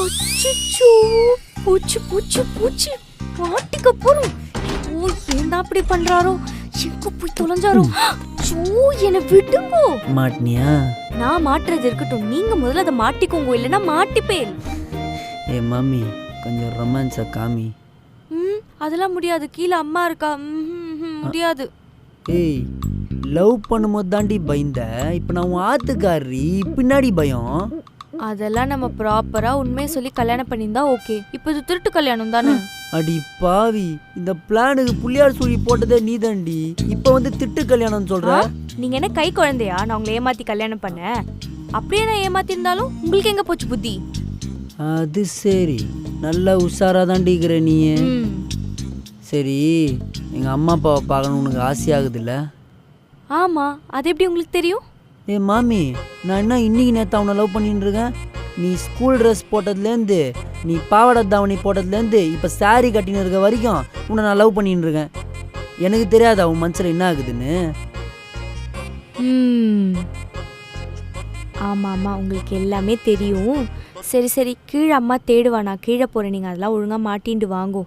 அச்சச்சோ, பூச்சி பூச்சி பூச்சி மாட்டிக்க போறோம். ஓ, ஏன் அப்படி பண்றாரோ, எங்க போய் தொலைஞ்சாரோ. சோ, என்ன விடுங்கோ. மாட்டினியா? நான் மாட்டுறது இருக்கட்டும், நீங்க முதல்ல அதை மாட்டிக்கோங்க, இல்லைன்னா மாட்டிப்பேன். ஏ மாமி, கொஞ்சம் ரொமான்ஸை காமி. அதெல்லாம் முடியாது, கீழே அம்மா இருக்கா. முடியாது. ஏய், லவ் பண்ணும்போது தாண்டி பயந்த, இப்போ நான் உன் ஆத்துக்காரி, பின்னாடி பயம். அதெல்லாம் நம்ம ப்ராப்பரா உண்மையை சொல்லி கல்யாணம் பண்ணியிருந்தா ஓகே. இப்போ இது திருட்டு கல்யாணம் தானே. அடி பாவி, இந்த பிளானுக்கு புள்ளியார் சூழி போட்டதே நீதாண்டி. இப்போ வந்து திட்டு கல்யாணம் சொல்ற. நீங்க என்ன கை குழந்தையா நான் உங்களை ஏமாத்தி கல்யாணம் பண்ண? அப்படியே நான் ஏமாத்தி இருந்தாலும் உங்களுக்கு எங்க போச்சு புத்தி? அது சரி, நல்லா உஷாரா தாண்டி இருக்கிற நீ. சரி, எங்க அம்மா அப்பாவை பார்க்கணும் உனக்கு ஆசையாகுதுல்ல? ஆமா, அது எப்படி உங்களுக்கு தெரியும்? ஏ மாமி, நான் என்ன இன்னைக்கு நேற்று அவனை லவ் பண்ணிட்டு இருக்கேன். நீ ஸ்கூல் ட்ரெஸ் போட்டதுலேருந்து, நீ பாவாடை தாவணி போட்டதுலேருந்து, இப்போ சாரி கட்டின்னு இருக்க வரைக்கும் உன்னை நான் லவ் பண்ணிட்டு இருக்கேன். எனக்கு தெரியாதா உன் மனசில் என்ன ஆகுதுன்னு? ஆமா ஆமா, உங்களுக்கு எல்லாமே தெரியும். சரி சரி, கீழே அம்மா தேடுவா, நான் கீழே போறேன், நீங்க அதெல்லாம் ஒழுங்கா மாட்டிட்டு வாங்கோ.